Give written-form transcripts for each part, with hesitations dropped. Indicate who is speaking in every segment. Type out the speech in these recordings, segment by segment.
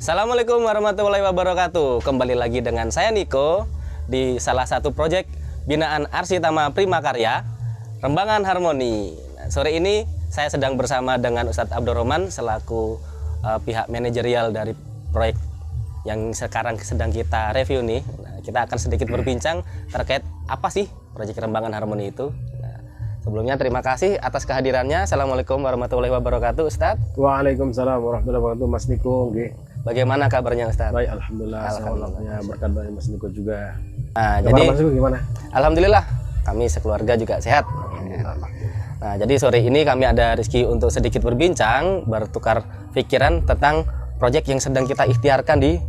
Speaker 1: Assalamualaikum warahmatullahi wabarakatuh. Kembali lagi dengan saya Niko di salah satu proyek binaan Arsitama Primakarya, Rembangan Harmoni. Nah, sore ini saya sedang bersama dengan Ustadz Abdurrahman selaku pihak manajerial dari proyek yang sekarang sedang kita review nih. Nah, kita akan sedikit berbincang terkait apa sih proyek Rembangan Harmoni itu. Sebelumnya terima kasih atas kehadirannya. Assalamualaikum warahmatullahi wabarakatuh, Ustadz.
Speaker 2: Waalaikumsalam warahmatullahi wabarakatuh, Mas Niko.
Speaker 1: Bagaimana kabarnya, Ustadz?
Speaker 2: Baik, alhamdulillah. Alhamdulillah. Berkat dari Mas Niko juga.
Speaker 1: Nah,
Speaker 2: jadi Mas Niko gimana?
Speaker 1: Alhamdulillah, kami sekeluarga juga sehat. Nah, jadi sore ini kami ada rezeki untuk sedikit berbincang, bertukar pikiran tentang proyek yang sedang kita ikhtiarkan di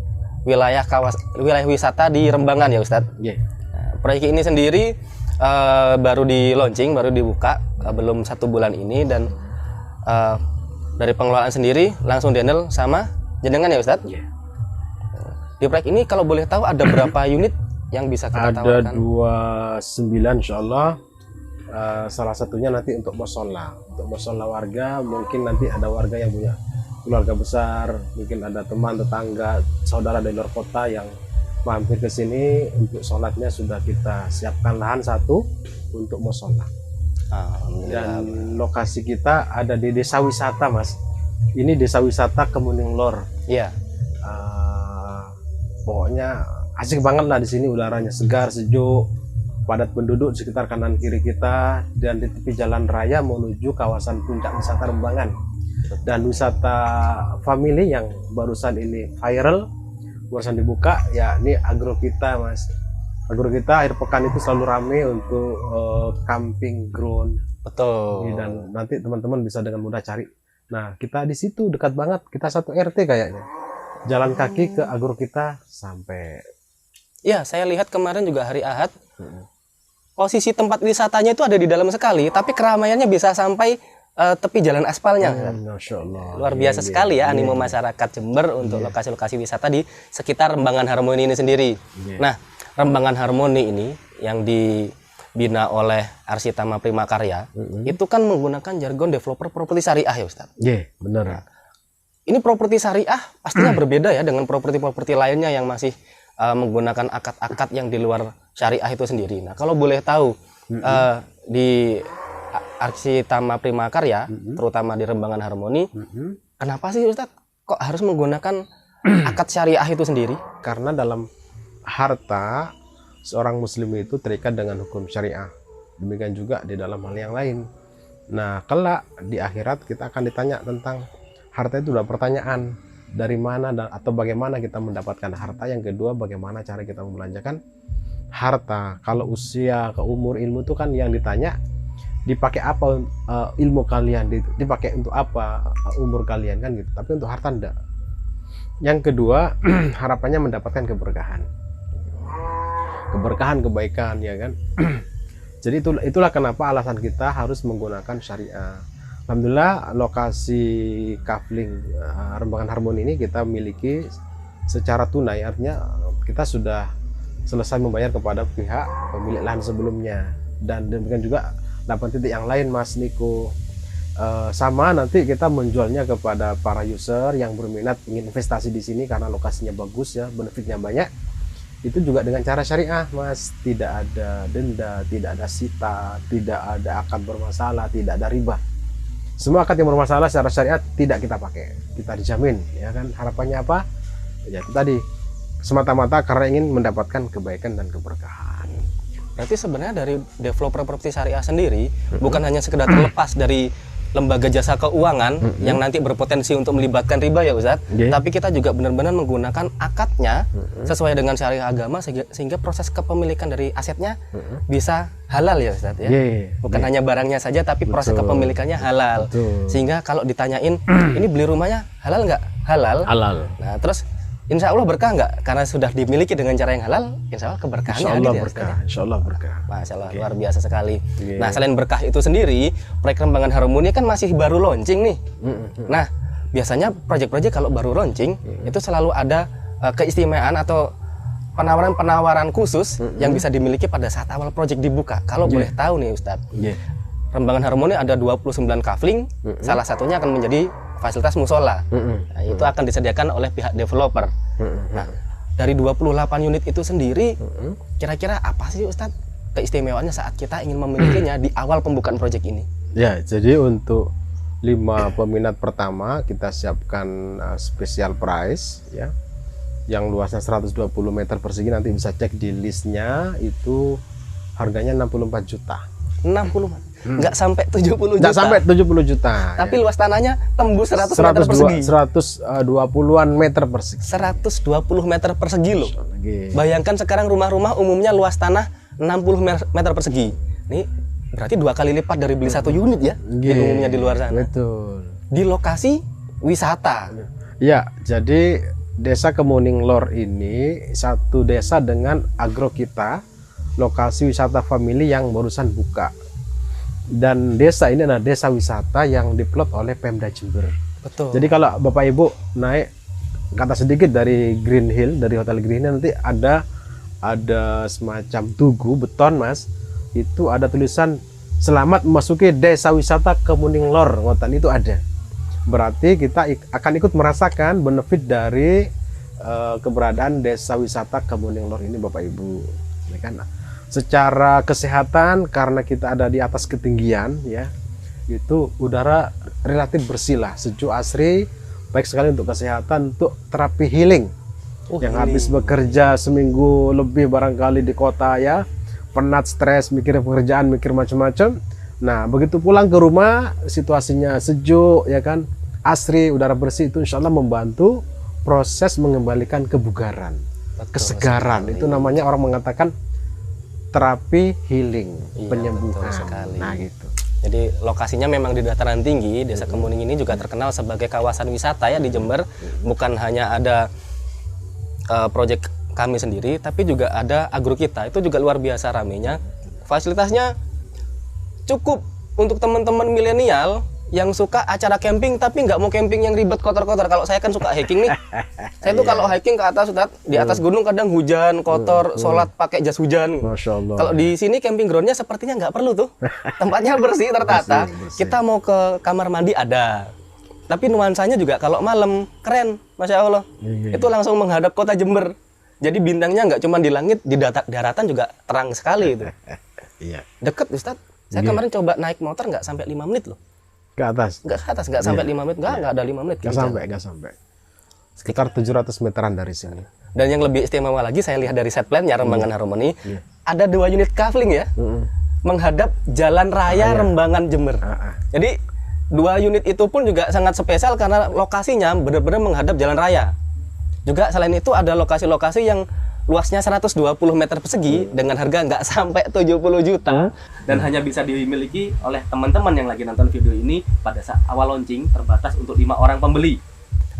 Speaker 1: wilayah wisata di Rembangan ya, Ustadz.
Speaker 2: Yeah.
Speaker 1: Nah, proyek ini sendiri baru di launching, baru dibuka belum 1 bulan ini, dan dari pengelolaan sendiri langsung dihandle sama jenengan ya, Ustadz.
Speaker 2: Yeah.
Speaker 1: Di proyek ini kalau boleh tahu ada berapa unit yang bisa kita tawarkan?
Speaker 2: Ada 29 insyaallah. Salah satunya nanti untuk musola. Untuk musola warga, mungkin nanti ada warga yang punya keluarga besar, mungkin ada teman, tetangga, saudara dari luar kota yang mampir ke sini untuk sholatnya, sudah kita siapkan lahan satu untuk musola. Dan lokasi kita ada di desa wisata, Mas. Ini desa wisata Kemuning Lor.
Speaker 1: Iya.
Speaker 2: Pokoknya asik banget lah di sini, udaranya segar, sejuk, padat penduduk di sekitar kanan kiri kita, dan di tepi jalan raya menuju kawasan puncak wisata Rembangan. Dan wisata family yang barusan ini viral, barusan dibuka, ya ini agro kita, Mas. Agro kita akhir pekan itu selalu rame untuk camping ground.
Speaker 1: Betul.
Speaker 2: Dan nanti teman-teman bisa dengan mudah cari. Nah, kita di situ dekat banget, kita satu RT kayaknya. Jalan kaki ke agro kita sampai.
Speaker 1: Ya, saya lihat kemarin juga hari Ahad. Posisi tempat wisatanya itu ada di dalam sekali, tapi keramaiannya bisa sampai tepi jalan aspalnya.
Speaker 2: Masya Allah.
Speaker 1: Luar biasa sekali ya animo masyarakat Jember untuk lokasi-lokasi wisata di sekitar Rembangan Harmoni ini sendiri. Nah, Rembangan Harmoni ini yang dibina oleh Arsitama Primakarya, itu kan menggunakan jargon developer properti syariah ya, Ustaz?
Speaker 2: Iya, benar.
Speaker 1: Nah, ini properti syariah pastinya berbeda ya dengan properti-properti lainnya yang masih menggunakan akad-akad yang di luar syariah itu sendiri. Nah, kalau boleh tahu di Arsitama Primakarya, terutama di Rembangan Harmoni, kenapa sih Ustadz kok harus menggunakan akad syariah itu sendiri?
Speaker 2: Karena dalam harta seorang muslim itu terikat dengan hukum syariah. Demikian juga di dalam hal yang lain. Nah, kelak di akhirat kita akan ditanya tentang harta. Itu udah pertanyaan, dari mana atau bagaimana kita mendapatkan harta. Yang kedua, bagaimana cara kita membelanjakan harta. Kalau usia, ke umur, ilmu itu kan yang ditanya, dipakai apa ilmu kalian, dipakai untuk apa umur kalian, kan gitu. Tapi untuk harta enggak. Yang kedua, harapannya mendapatkan keberkahan, kebaikan, ya kan. Jadi itulah kenapa alasan kita harus menggunakan syariah. Alhamdulillah, lokasi kafling Rembangan Harmoni ini kita miliki secara tunai, artinya kita sudah selesai membayar kepada pihak pemilik lahan sebelumnya, dan demikian juga 8 titik yang lain, Mas Niko. Sama nanti kita menjualnya kepada para user yang berminat ingin investasi di sini karena lokasinya bagus ya, benefitnya banyak. Itu juga dengan cara syariah, Mas. Tidak ada denda, tidak ada sita, tidak ada akad bermasalah, tidak ada riba. Semua akad yang bermasalah secara syariat tidak kita pakai, kita dijamin, ya kan. Harapannya apa? Ya itu tadi, semata-mata karena ingin mendapatkan kebaikan dan keberkahan.
Speaker 1: Berarti sebenarnya dari developer properti syariah sendiri bukan hanya sekedar terlepas dari lembaga jasa keuangan yang nanti berpotensi untuk melibatkan riba ya, Ustadz, tapi kita juga benar-benar menggunakan akadnya sesuai dengan syariah agama sehingga proses kepemilikan dari asetnya bisa halal ya, Ustadz ya. Bukan hanya barangnya saja tapi proses kepemilikannya halal. Sehingga kalau ditanyain ini beli rumahnya halal nggak? Halal. Nah, terus insya Allah berkah nggak? Karena sudah dimiliki dengan cara yang halal, insya Allah keberkahannya
Speaker 2: insya Allah
Speaker 1: ada.
Speaker 2: Berkah, insya Allah berkah.
Speaker 1: Masya Allah, luar biasa sekali. Nah, selain berkah itu sendiri, proyek Rembangan Harmoni kan masih baru launching nih. Nah, biasanya proyek-proyek kalau baru launching itu selalu ada keistimewaan atau penawaran-penawaran khusus yang bisa dimiliki pada saat awal proyek dibuka. Kalau boleh tahu nih, Ustadz, Rembangan Harmoni ada 29 kafling, salah satunya akan menjadi fasilitas musola. Nah, itu akan disediakan oleh pihak developer. Nah, dari 28 unit itu sendiri, kira-kira apa sih Ustadz keistimewaannya saat kita ingin memilikinya di awal pembukaan proyek ini?
Speaker 2: Ya, jadi untuk 5 peminat pertama kita siapkan special price ya, yang luasnya 120 meter persegi. Nanti bisa cek di listnya, itu harganya 64 juta.
Speaker 1: 60, nggak sampai 70 juta.
Speaker 2: Nggak sampai 70 juta.
Speaker 1: Tapi luas tanahnya tembus 100 meter
Speaker 2: 120,
Speaker 1: persegi.
Speaker 2: 120-an meter persegi.
Speaker 1: 120 meter persegi loh.
Speaker 2: Oke.
Speaker 1: Bayangkan sekarang rumah-rumah umumnya luas tanah 60 meter persegi. Ini berarti 2 kali lipat dari beli 1 unit ya, yang umumnya di luar sana.
Speaker 2: Betul.
Speaker 1: Di lokasi wisata.
Speaker 2: Ya, jadi Desa Kemuning Lor ini satu desa dengan agro kita, lokasi wisata family yang barusan buka. Dan desa ini adalah desa wisata yang diplot oleh Pemda Jember.
Speaker 1: Betul.
Speaker 2: Jadi kalau Bapak Ibu naik kata sedikit dari Green Hill, dari Hotel Green Hill, nanti ada semacam tugu beton Mas. Itu ada tulisan selamat memasuki desa wisata Kemuning Lor, ngoten itu ada. Berarti kita akan ikut merasakan benefit dari keberadaan desa wisata Kemuning Lor ini Bapak Ibu. Ya kan? Secara kesehatan karena kita ada di atas ketinggian ya, itu udara relatif bersih lah, sejuk asri, baik sekali untuk kesehatan, untuk terapi healing. Yang habis bekerja seminggu lebih barangkali di kota ya, penat, stres, mikir pekerjaan, mikir macam-macam. Nah, begitu pulang ke rumah, situasinya sejuk, ya kan, asri, udara bersih, itu insya Allah membantu proses mengembalikan kebugaran, kesegaran. Itu namanya orang mengatakan terapi healing, penyembuhan. Nah, gitu.
Speaker 1: Jadi lokasinya memang di dataran tinggi. Desa Kemuning ini juga terkenal sebagai kawasan wisata ya di Jember. Bukan hanya ada proyek kami sendiri, tapi juga ada agro kita. Itu juga luar biasa ramenya. Fasilitasnya cukup untuk teman-teman milenial yang suka acara camping tapi nggak mau camping yang ribet kotor-kotor. Kalau saya kan suka hiking nih. Saya tuh kalau hiking ke atas, Ustadz, di atas gunung kadang hujan, kotor, sholat pakai jas hujan.
Speaker 2: Masya Allah.
Speaker 1: Kalau di sini camping groundnya sepertinya nggak perlu tuh. Tempatnya bersih, tertata.
Speaker 2: Bersih.
Speaker 1: Kita mau ke kamar mandi ada. Tapi nuansanya juga kalau malam keren, Masya Allah. Itu langsung menghadap kota Jember. Jadi bintangnya nggak cuma di langit, di daratan juga terang sekali itu.
Speaker 2: Iya.
Speaker 1: Deket Ustadz. Saya kemarin coba naik motor nggak sampai 5 menit loh.
Speaker 2: Ke atas?
Speaker 1: Nggak ke atas, nggak sampai 5 menit, nggak ada 5 menit.
Speaker 2: Nggak sampai. Sekitar 700 meteran dari sini.
Speaker 1: Dan yang lebih istimewa lagi, saya lihat dari set plan-nya Rembangan Harmoni, ada 2 unit kafling ya, menghadap Jalan Raya Rembangan Jember. Jadi 2 unit itu pun juga sangat spesial karena lokasinya benar-benar menghadap jalan raya. Juga selain itu ada lokasi-lokasi yang luasnya 120 meter persegi dengan harga nggak sampai 70 juta dan hanya bisa dimiliki oleh teman-teman yang lagi nonton video ini pada saat awal launching, terbatas untuk 5 orang pembeli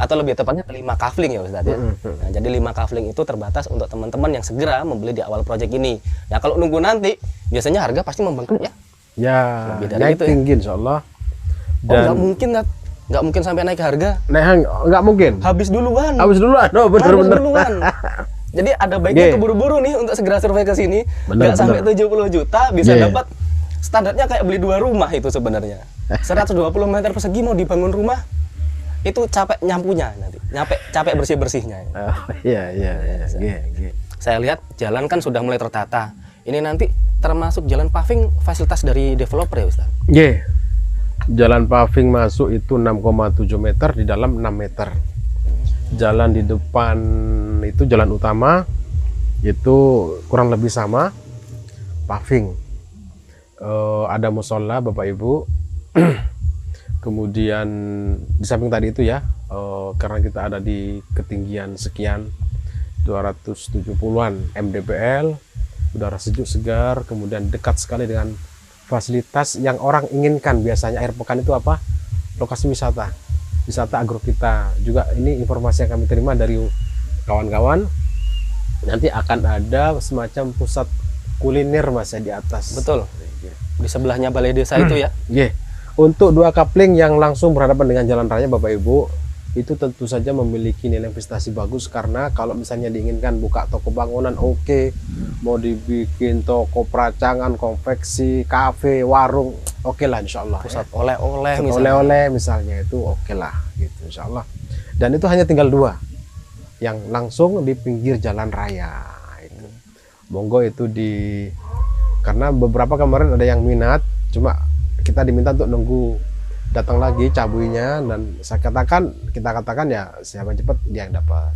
Speaker 1: atau lebih tepatnya 5 kafling ya Ustadz ya. Nah, jadi 5 kafling itu terbatas untuk teman-teman yang segera membeli di awal proyek ini. Nah, kalau nunggu nanti biasanya harga pasti membengkak ya.
Speaker 2: Ya, naik
Speaker 1: gitu
Speaker 2: tinggi insya Allah.
Speaker 1: Dan nggak mungkin sampai naik harga.
Speaker 2: Nggak mungkin.
Speaker 1: Habis duluan.
Speaker 2: Oh, bener-bener.
Speaker 1: Jadi ada baiknya keburu-buru nih untuk segera survei ke sini. Nggak sampai 70 juta bisa dapat standarnya kayak beli 2 rumah itu sebenarnya. 120 meter persegi mau dibangun rumah itu capek nyampunya nanti. Capek bersih-bersihnya.
Speaker 2: Iya.
Speaker 1: Saya lihat jalan kan sudah mulai tertata. Ini nanti termasuk jalan paving fasilitas dari developer ya Ustaz?
Speaker 2: Iya. Jalan paving masuk itu 6,7 meter, di dalam 6 meter. Jalan di depan itu jalan utama itu kurang lebih sama, paving. Ada musola Bapak Ibu. Kemudian di samping tadi itu ya, karena kita ada di ketinggian sekian 270-an mdpl, udara sejuk segar, kemudian dekat sekali dengan fasilitas yang orang inginkan. Biasanya akhir pekan itu apa? Lokasi wisata agro kita. Juga ini informasi yang kami terima dari kawan-kawan, nanti akan ada semacam pusat kuliner Mas ya di atas.
Speaker 1: Betul. Di sebelahnya balai desa itu ya.
Speaker 2: Untuk 2 kapling yang langsung berhadapan dengan jalan raya Bapak Ibu, itu tentu saja memiliki nilai investasi bagus, karena kalau misalnya diinginkan buka toko bangunan, oke, mau dibikin toko peracangan, konveksi, kafe, warung, oke lah insya Allah.
Speaker 1: Pusat oleh-oleh
Speaker 2: Pusat
Speaker 1: misalnya.
Speaker 2: oleh-oleh misalnya itu oke lah gitu insya Allah. Dan itu hanya tinggal 2 yang langsung di pinggir jalan raya itu. Monggo itu karena beberapa kemarin ada yang minat, cuma kita diminta untuk nunggu datang lagi cabuinya, dan kita katakan ya siapa cepat dia yang dapat.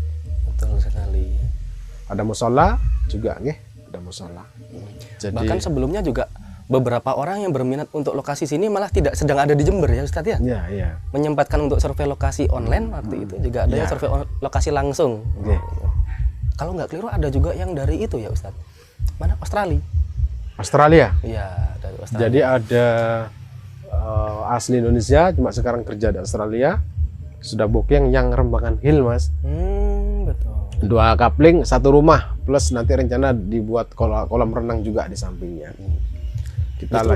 Speaker 1: Betul sekali.
Speaker 2: Ada musola juga nih, ada musola. Jadi
Speaker 1: Bahkan sebelumnya juga beberapa orang yang berminat untuk lokasi sini malah tidak sedang ada di Jember ya Ustadz ya.
Speaker 2: ya.
Speaker 1: Menyempatkan untuk survei lokasi online waktu itu juga ada yang survei lokasi langsung.
Speaker 2: Oke.
Speaker 1: Kalau nggak keliru ada juga yang dari itu ya Ustadz. Mana Australia?
Speaker 2: Australia.
Speaker 1: Iya, dari Australia.
Speaker 2: Jadi ada asli Indonesia, cuma sekarang kerja di Australia. Sudah booking yang Rembangan Hill, Mas.
Speaker 1: Betul.
Speaker 2: 2 kapling, 1 rumah, plus nanti rencana dibuat kolam renang juga di sampingnya. Kita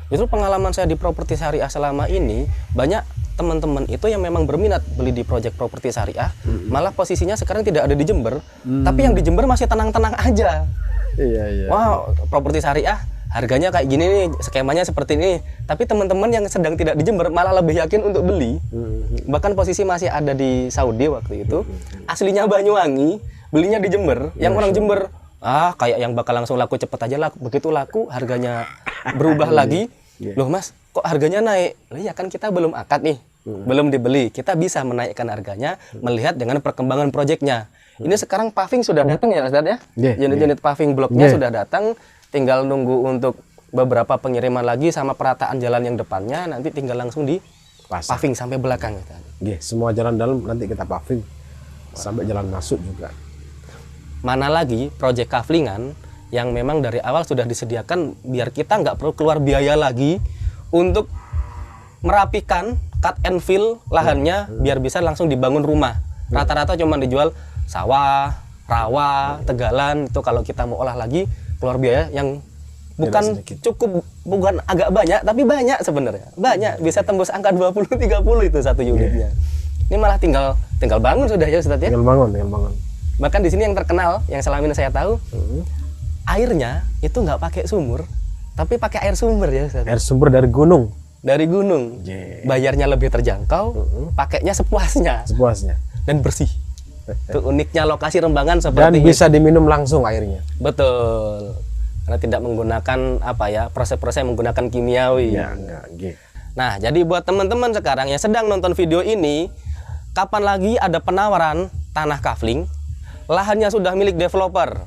Speaker 1: Justru pengalaman saya di properti syariah selama ini, banyak teman-teman itu yang memang berminat beli di proyek properti syariah, malah posisinya sekarang tidak ada di Jember, tapi yang di Jember masih tenang-tenang aja.
Speaker 2: Iya.
Speaker 1: Wah, properti syariah harganya kayak gini nih, skemanya seperti ini. Tapi teman-teman yang sedang tidak di Jember malah lebih yakin untuk beli. Bahkan posisi masih ada di Saudi waktu itu. Aslinya Banyuwangi, belinya di Jember. Yang orang Jember, kayak yang bakal langsung laku cepet aja laku. Begitu laku, harganya berubah lagi. Loh Mas, kok harganya naik? Loh ya kan kita belum akad nih, belum dibeli. Kita bisa menaikkan harganya melihat dengan perkembangan proyeknya. Ini sekarang paving sudah datang ya Ustadz ya? Unit-unit paving bloknya sudah datang. Tinggal nunggu untuk beberapa pengiriman lagi sama perataan jalan yang depannya, nanti tinggal langsung di paving sampai belakang.
Speaker 2: Semua jalan dalam nanti kita paving sampai jalan masuk juga.
Speaker 1: Mana lagi proyek kaflingan yang memang dari awal sudah disediakan biar kita nggak perlu keluar biaya lagi untuk merapikan cut and fill lahannya biar bisa langsung dibangun rumah. Rata-rata cuma dijual sawah, rawa, tegalan, itu kalau kita mau olah lagi keluar biaya yang bukan agak banyak, tapi banyak sebenarnya. Banyak, bisa tembus angka 20-30 itu satu unitnya. Ini malah tinggal bangun sudah ya Ustadz ya?
Speaker 2: Tinggal bangun.
Speaker 1: Bahkan di sini yang terkenal, yang selama ini saya tahu, airnya itu nggak pakai sumur, tapi pakai air sumber ya Ustadz.
Speaker 2: Air sumber dari gunung.
Speaker 1: Dari gunung. Bayarnya lebih terjangkau, pakainya sepuasnya. Dan bersih. Itu uniknya lokasi Rembangan seperti
Speaker 2: dan bisa diminum langsung airnya.
Speaker 1: Betul. Karena tidak menggunakan proses-proses menggunakan kimiawi. Nah, jadi buat teman-teman sekarang yang sedang nonton video ini, kapan lagi ada penawaran tanah kafling, lahannya sudah milik developer,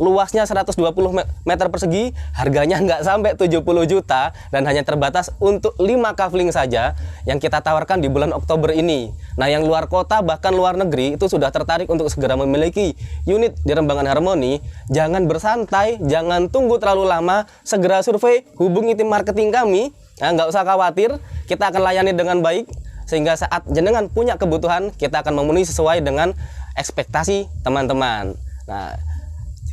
Speaker 1: luasnya 120 meter persegi, harganya nggak sampai 70 juta dan hanya terbatas untuk 5 kafling saja yang kita tawarkan di bulan Oktober ini. Nah, yang luar kota bahkan luar negeri itu sudah tertarik untuk segera memiliki unit di Rembangan Harmoni. Jangan bersantai, jangan tunggu terlalu lama, segera survei, hubungi tim marketing kami. Nah, nggak usah khawatir, kita akan layani dengan baik sehingga saat jenengan punya kebutuhan, kita akan memenuhi sesuai dengan ekspektasi teman-teman. Nah,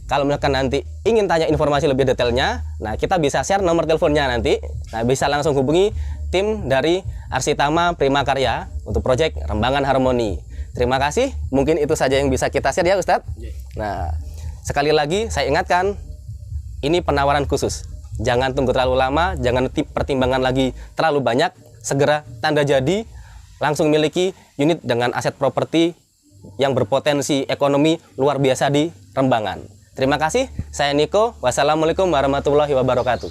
Speaker 1: kalau misalkan nanti ingin tanya informasi lebih detailnya, nah kita bisa share nomor teleponnya nanti. Nah, bisa langsung hubungi tim dari Arsitama Prima Karya untuk proyek Rembangan Harmoni. Terima kasih, mungkin itu saja yang bisa kita share ya Ustadz. Nah, sekali lagi saya ingatkan, ini penawaran khusus. Jangan tunggu terlalu lama, jangan pertimbangan lagi terlalu banyak, segera tanda jadi, langsung miliki unit dengan aset properti yang berpotensi ekonomi luar biasa di Rembangan. Terima kasih, saya Niko. Wassalamualaikum warahmatullahi wabarakatuh.